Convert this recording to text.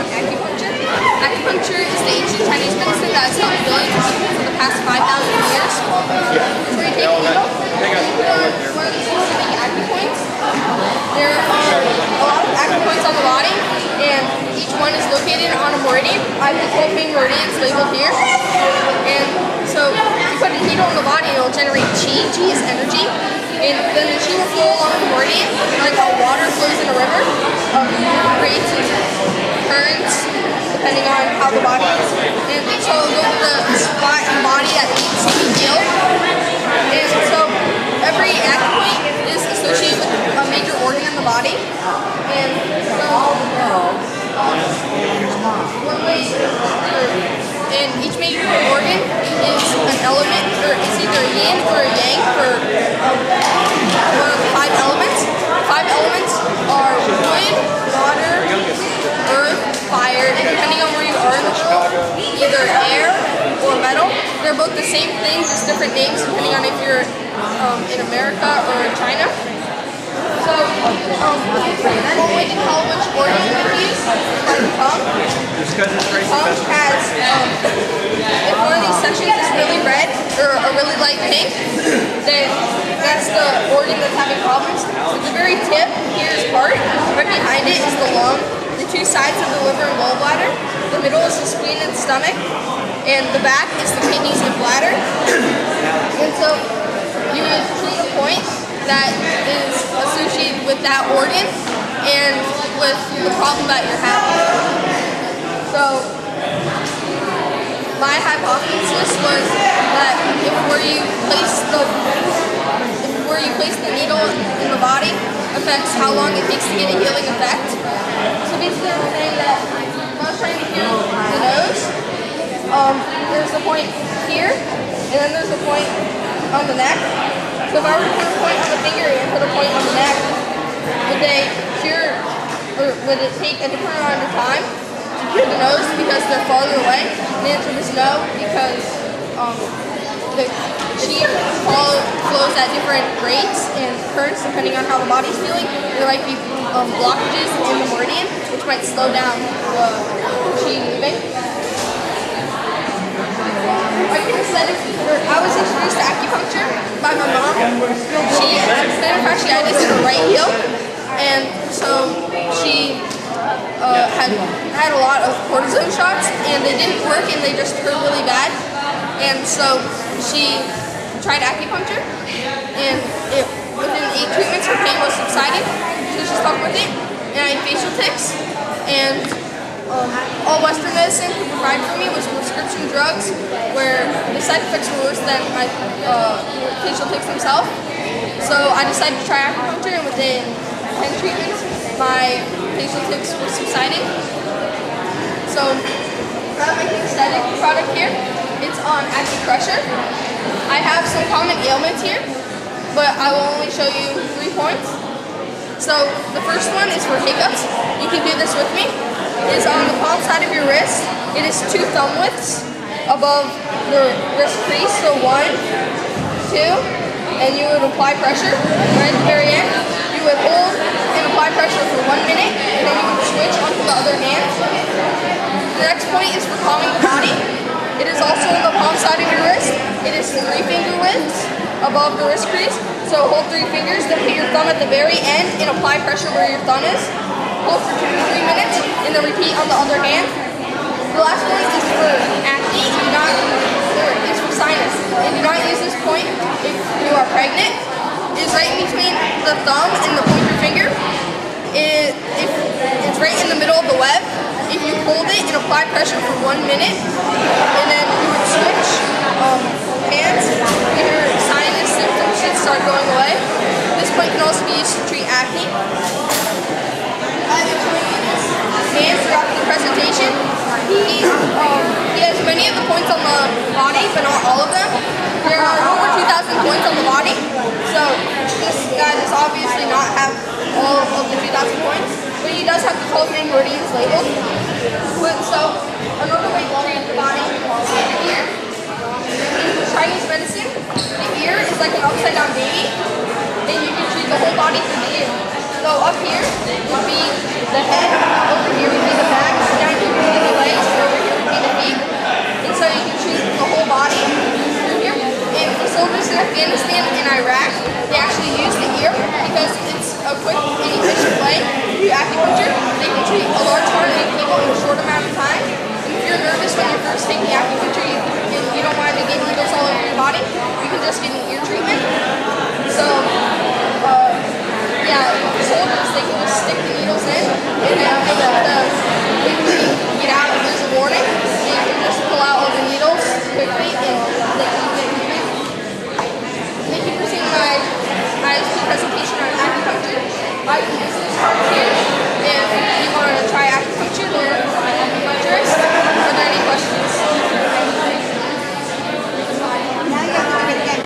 on acupuncture. Acupuncture is the ancient Chinese medicine that has helped billions of people for the past 5,000 years. Where you take a needle, one of these specific acupoints. There are a lot of acupoints on the body, and each one is located on a meridian. I have the 12 main meridians labeled here. And so you put a needle in the body, it will generate chi. Chi is energy. And then the chi will flow along the meridian, like how water flows in a river. Creates currents depending on how the body is. And so it'll go to the spot in the body that needs to be healed. And so every acupoint is associated with a major organ in the body. And so one way, and each major organ is an element, or it's either a yin or a yang for one of the 5 elements. 5 elements are wood, water, earth, fire, and depending on where you are in the world, either air or metal. They're both the same thing, just different names depending on if you're in America or in China. So, one way to tell which organ to use is by the tongue. The tongue has, if one of these sections is really red or a really light pink, then that's the organ that's having problems. At the very tip, here is heart. Right behind it is the lung. The 2 sides of the liver and gallbladder. The middle is the spleen and stomach. And the back is the kidneys and bladder. And so you would treat a point that is associated with that organ and with the problem that you're having. So my hypothesis was that if where you place the needle in the body affects how long it takes to get a healing effect. So basically I'm saying that if I was trying to heal the nose, there's a point here, and then there's a point on the neck. So if I were to put a point on the finger and put a point on the neck, would they cure, or would it take a different amount of time to cure the nose because they're farther away? And the answer is no, because the chi flows at different rates and currents depending on how the body's feeling. There might be blockages in the meridian, which might slow down the chi moving. I was introduced to acupuncture by my mom. She had plantar fasciitis in her right heel, and so she had a lot of cortisone shots, and they didn't work, and they just hurt really bad. And so she tried acupuncture, and within 8 treatments, her pain was subsiding. So she stuck with it, and I had facial tics, and all Western medicine could provide for me was prescription drugs, where the side effects were worse than my facial tics themselves. So I decided to try acupuncture, and within 10 treatments, my facial tics were subsiding. So I have my kinesthetic product here. It's on acupressure. I have some common ailments here, but I will only show you 3 points. So the first one is for hiccups. You can do this with me. It is on the palm side of your wrist. It is 2 thumb widths above the wrist crease. So 1, 2, and you would apply pressure. Right at the very end, you would hold and apply pressure for 1 minute, and then you would switch onto the other hand. The next point is for calming the body. It is also on the palm side of your wrist. It is 3 finger widths above the wrist crease. So hold 3 fingers, then put your thumb at the very end and apply pressure where your thumb is. Hold for 2 to 3 minutes, and then repeat on the other hand. The last point is for acne. It's for sinus. And do not use this point if you are pregnant. It is right between the thumb and the pointer finger. It's right in the middle of the web. If you hold it and apply pressure for 1 minute, and then you would switch hands, your sinus symptoms should start going away. This point can also be used to treat acne. And throughout the presentation, he has many of the points on the body, but not all of them. There are over 2,000 points on the body, so this guy does obviously not have all of the 2,000 points, but he does have the 12 main meridians labeled. So another way to treat the body is the ear. In Chinese medicine, the ear is like an upside down baby, and you can treat the whole body through the ear. So up here would be the head, over here would be the back, down acupuncture, they can treat a large quantity of people in a short amount of time. And if you're nervous when you're first taking acupuncture, you don't want to get needles all over your body, you can just get an ear treatment. So